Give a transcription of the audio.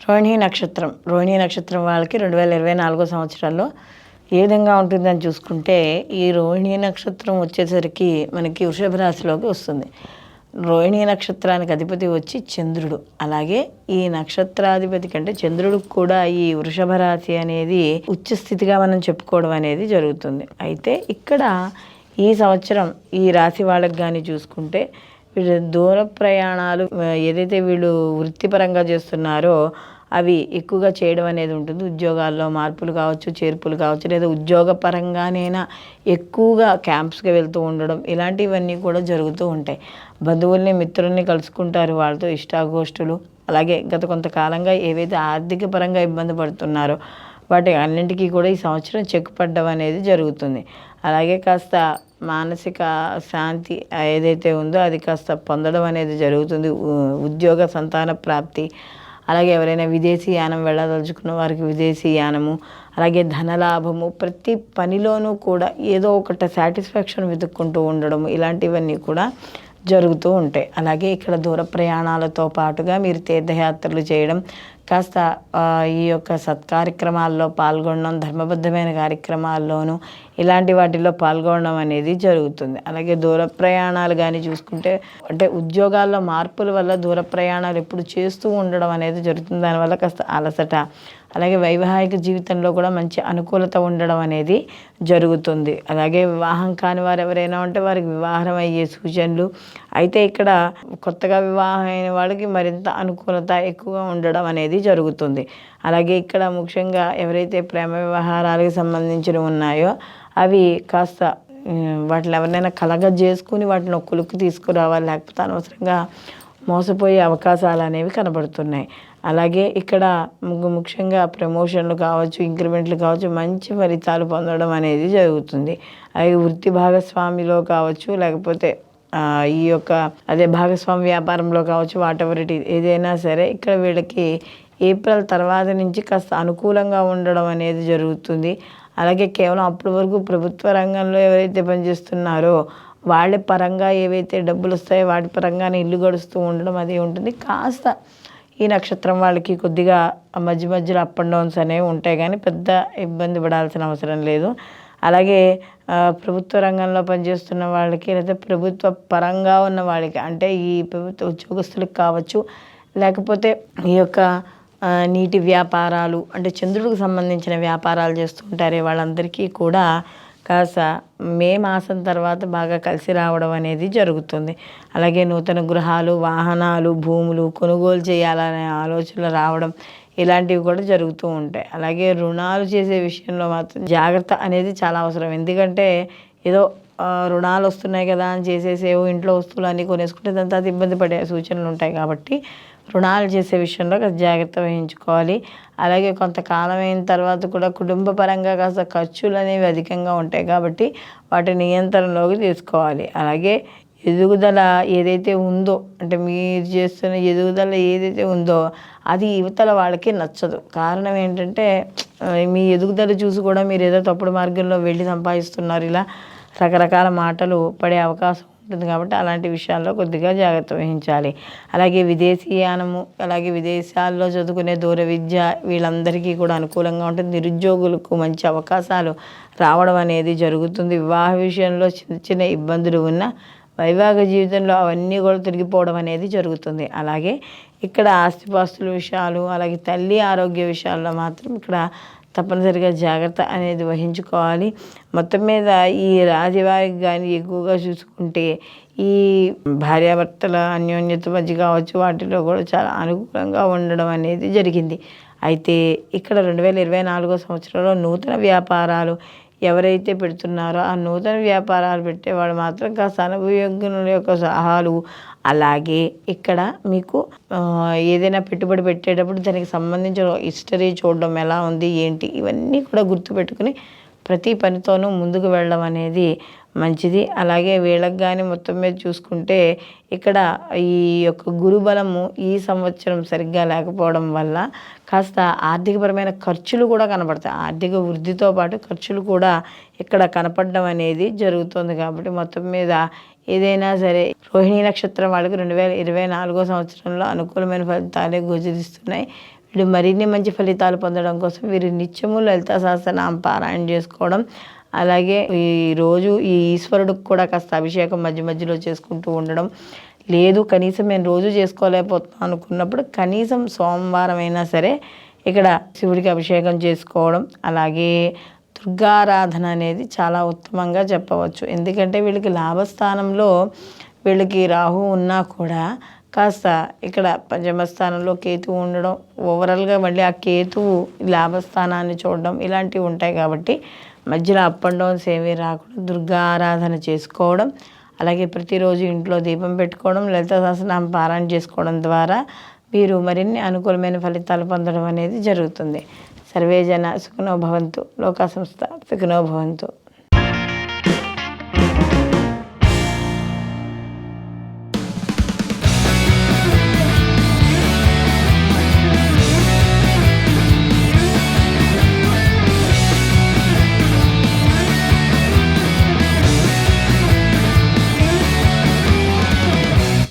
రోహిణీ నక్షత్రం వాళ్ళకి 2024 సంవత్సరాల్లో ఏ విధంగా ఉంటుందని చూసుకుంటే, ఈ రోహిణీ నక్షత్రం వచ్చేసరికి మనకి వృషభ రాశిలోకి వస్తుంది. రోహిణీ నక్షత్రానికి అధిపతి వచ్చి చంద్రుడు. అలాగే ఈ నక్షత్రాధిపతి కంటే చంద్రుడికి కూడా ఈ వృషభ రాశి అనేది ఉచ్చ స్థితిగా మనం చెప్పుకోవడం అనేది జరుగుతుంది. అయితే ఇక్కడ ఈ సంవత్సరం ఈ రాశి వాళ్ళకి కానీ చూసుకుంటే, వీళ్ళు దూర ప్రయాణాలు ఏదైతే వీళ్ళు వృత్తిపరంగా చేస్తున్నారో అవి ఎక్కువగా చేయడం అనేది ఉంటుంది. ఉద్యోగాల్లో మార్పులు కావచ్చు, చేర్పులు కావచ్చు, లేదా ఉద్యోగ పరంగానైనా ఎక్కువగా క్యాంప్స్కి వెళ్తూ ఉండడం, ఇలాంటివన్నీ కూడా జరుగుతూ ఉంటాయి. బంధువుల్ని మిత్రుల్ని కలుసుకుంటారు, వాళ్ళతో ఇష్టాగోష్ఠులు. అలాగే గత కొంతకాలంగా ఏవైతే ఆర్థిక పరంగా ఇబ్బంది పడుతున్నారో వాటి అన్నింటికీ కూడా ఈ సంవత్సరం చెక్ పడ్డం అనేది జరుగుతుంది. అలాగే కాస్త మానసిక శాంతి ఏదైతే ఉందో అది కాస్త పొందడం అనేది జరుగుతుంది. ఉద్యోగ సంతాన ప్రాప్తి, అలాగే ఎవరైనా విదేశీ యానం వెళ్ళదలుచుకున్న వారికి విదేశీ యానము, అలాగే ధనలాభము, ప్రతి పనిలోనూ కూడా ఏదో ఒకటి సాటిస్ఫాక్షన్ వెతుక్కుంటూ ఉండడం, ఇలాంటివన్నీ కూడా జరుగుతూ ఉంటాయి. అలాగే ఇక్కడ దూర ప్రయాణాలతో పాటుగా మీరు తీర్థయాత్రలు చేయడం, కాస్త ఈ యొక్క సత్కార్యక్రమాల్లో పాల్గొనడం, ధర్మబద్ధమైన కార్యక్రమాల్లోనూ ఇలాంటి వాటిల్లో పాల్గొనడం అనేది జరుగుతుంది. అలాగే దూర ప్రయాణాలు కానీ చూసుకుంటే, అంటే ఉద్యోగాల్లో మార్పుల వల్ల దూర ప్రయాణాలు ఎప్పుడు చేస్తూ ఉండడం అనేది జరుగుతుంది. దానివల్ల కాస్త అలసట, అలాగే వైవాహిక జీవితంలో కూడా మంచి అనుకూలత ఉండడం అనేది జరుగుతుంది. అలాగే వివాహం కాని వారు ఎవరైనా ఉంటే వారికి వివాహం అయ్యే సూచనలు. అయితే ఇక్కడ కొత్తగా వివాహం అయిన వాళ్ళకి మరింత అనుకూలత ఎక్కువగా ఉండడం అనేది జరుగుతుంది. అలాగే ఇక్కడ ముఖ్యంగా ఎవరైతే ప్రేమ వ్యవహారాలకు సంబంధించినవి ఉన్నాయో అవి కాస్త వాటిని ఎవరినైనా కలగజేసుకుని వాటిని ఒక కొలుక్కు తీసుకురావాలి, లేకపోతే అనవసరంగా మోసపోయే అవకాశాలు అనేవి కనబడుతున్నాయి. అలాగే ఇక్కడ ముఖ్యంగా ప్రమోషన్లు కావచ్చు, ఇంక్రిమెంట్లు కావచ్చు, మంచి ఫలితాలు పొందడం అనేది జరుగుతుంది. అలాగే వృత్తి భాగస్వామిలో కావచ్చు, లేకపోతే ఈ యొక్క భాగస్వామి వ్యాపారంలో కావచ్చు, వాటెవర్ ఇట్ ఏదైనా సరే ఇక్కడ వీళ్ళకి ఏప్రిల్ తర్వాత నుంచి కాస్త అనుకూలంగా ఉండడం అనేది జరుగుతుంది. అలాగే కేవలం అప్పటి వరకు ప్రభుత్వ రంగంలో ఎవరైతే పనిచేస్తున్నారో వాళ్ళ పరంగా ఏవైతే డబ్బులు వస్తాయో వాటి పరంగానే ఇల్లు గడుస్తూ ఉండడం అది ఉంటుంది. కాస్త ఈ నక్షత్రం వాళ్ళకి కొద్దిగా మధ్య మధ్యలో అప్ అండ్ డౌన్స్ అనేవి ఉంటాయి, కానీ పెద్ద ఇబ్బంది పడాల్సిన అవసరం లేదు. అలాగే ప్రభుత్వ రంగంలో పనిచేస్తున్న వాళ్ళకి, లేదా ప్రభుత్వ పరంగా ఉన్న వాళ్ళకి, అంటే ఈ ప్రభుత్వ ఉద్యోగస్తులకు కావచ్చు, లేకపోతే ఈ యొక్క నీటి వ్యాపారాలు, అంటే చంద్రుడికి సంబంధించిన వ్యాపారాలు చేస్తుంటారే వాళ్ళందరికీ కూడా కాస్త మే మాసం తర్వాత బాగా కలిసి రావడం అనేది జరుగుతుంది. అలాగే నూతన గృహాలు, వాహనాలు, భూములు కొనుగోలు చేయాలనే ఆలోచనలు రావడం, ఇలాంటివి కూడా జరుగుతూ ఉంటాయి. అలాగే రుణాలు చేసే విషయంలో మాత్రం జాగ్రత్త అనేది చాలా అవసరం. ఎందుకంటే ఏదో రుణాలు వస్తున్నాయి కదా అని చేసేసేవో ఇంట్లో వస్తువులు అన్నీ కొనేసుకుంటే దాంతో అది ఇబ్బంది పడే సూచనలు ఉంటాయి. కాబట్టి రుణాలు చేసే విషయంలో కాస్త జాగ్రత్త వహించుకోవాలి. అలాగే కొంతకాలం అయిన తర్వాత కూడా కుటుంబ పరంగా కాస్త ఖర్చులు అనేవి అధికంగా ఉంటాయి, కాబట్టి వాటి నియంత్రణలోకి తీసుకోవాలి. అలాగే ఎదుగుదల ఏదైతే ఉందో, అంటే మీరు చేస్తున్న ఎదుగుదల ఏదైతే ఉందో అది యువతల వాళ్ళకి నచ్చదు. కారణం ఏంటంటే మీ ఎదుగుదల చూసి కూడా మీరు ఏదో తప్పుడు మార్గంలో వెళ్ళి సంపాదిస్తున్నారు, ఇలా రకరకాల మాటలు పడే అవకాశం ఉంటుంది. కాబట్టి అలాంటి విషయాల్లో కొద్దిగా జాగ్రత్త వహించాలి. అలాగే విదేశీయానము, అలాగే విదేశాల్లో చదువుకునే దూర విద్య వీళ్ళందరికీ కూడా అనుకూలంగా ఉంటుంది. నిరుద్యోగులకు మంచి అవకాశాలు రావడం అనేది జరుగుతుంది. వివాహ విషయంలో చిన్న చిన్న ఇబ్బందులు ఉన్న వైవాహిక జీవితంలో అవన్నీ కూడా తొలగిపోవడం అనేది జరుగుతుంది. అలాగే ఇక్కడ ఆస్తిపాస్తుల విషయాలు, అలాగే తల్లి ఆరోగ్య విషయాల్లో మాత్రం ఇక్కడ తప్పనిసరిగా జాగ్రత్త అనేది వహించుకోవాలి. మొత్తం మీద ఈ రాశివారికి కానీ ఎక్కువగా చూసుకుంటే ఈ భార్యాభర్తల అన్యోన్యత మధ్య కావచ్చు, వాటిలో కూడా చాలా అనుకూలంగా ఉండడం అనేది జరిగింది. అయితే ఇక్కడ 2024 సంవత్సరంలో నూతన వ్యాపారాలు ఎవరైతే పెడుతున్నారో ఆ నూతన వ్యాపారాలు పెట్టేవాడు మాత్రం కాస్త అనుభవజ్ఞుల యొక్క సలహాలు, అలాగే ఇక్కడ మీకు ఏదైనా పెట్టుబడి పెట్టేటప్పుడు దానికి సంబంధించిన హిస్టరీ చూడడం ఎలా ఉంది ఏంటి ఇవన్నీ కూడా గుర్తుపెట్టుకుని ప్రతి పనితోనూ ముందుకు వెళ్ళడం అనేది మంచిది. అలాగే వీళ్ళకి కానీ మొత్తం మీద చూసుకుంటే ఇక్కడ ఈ యొక్క గురుబలము ఈ సంవత్సరం సరిగ్గా లేకపోవడం వల్ల కాస్త ఆర్థికపరమైన ఖర్చులు కూడా కనపడతాయి. ఆర్థిక వృద్ధితో పాటు ఖర్చులు కూడా ఇక్కడ కనపడడం అనేది జరుగుతుంది. కాబట్టి మొత్తం మీద ఏదైనా సరే రోహిణీ నక్షత్రం వాళ్ళకి 2024 సంవత్సరంలో అనుకూలమైన ఫలితాలే గోచరిస్తున్నాయి. వీడు మరిన్ని మంచి ఫలితాలు పొందడం కోసం వీరు నిత్యము లలితా సహస్రనామ పారాయణ చేసుకోవడం, అలాగే ఈరోజు ఈ ఈశ్వరుడికి కూడా కాస్త అభిషేకం మధ్య మధ్యలో చేసుకుంటూ ఉండడం, లేదు కనీసం నేను రోజు చేసుకోలేకపోతున్నాను అనుకున్నప్పుడు కనీసం సోమవారం అయినా సరే ఇక్కడ శివుడికి అభిషేకం చేసుకోవడం, అలాగే దుర్గారాధన అనేది చాలా ఉత్తమంగా చెప్పవచ్చు. ఎందుకంటే వీళ్ళకి లాభస్థానంలో వీళ్ళకి రాహు ఉన్నా కూడా కాస్త ఇక్కడ పంచమస్థానంలో కేతువు ఉండడం, ఓవరాల్గా మళ్ళీ ఆ కేతువు లాభస్థానాన్ని చూడడం ఇలాంటివి ఉంటాయి. కాబట్టి మధ్యలో అప్ అండ్ డౌన్స్ ఏమీ రాకుండా దుర్గా ఆరాధన చేసుకోవడం, అలాగే ప్రతిరోజు ఇంట్లో దీపం పెట్టుకోవడం, లలితా సహస్రనామ పారాయణ చేసుకోవడం ద్వారా వీరు మరిన్ని అనుకూలమైన ఫలితాలు పొందడం అనేది జరుగుతుంది. సర్వే జన సుఖినో భవంతు, లోకా సంస్థ సుఖినో భవంతు.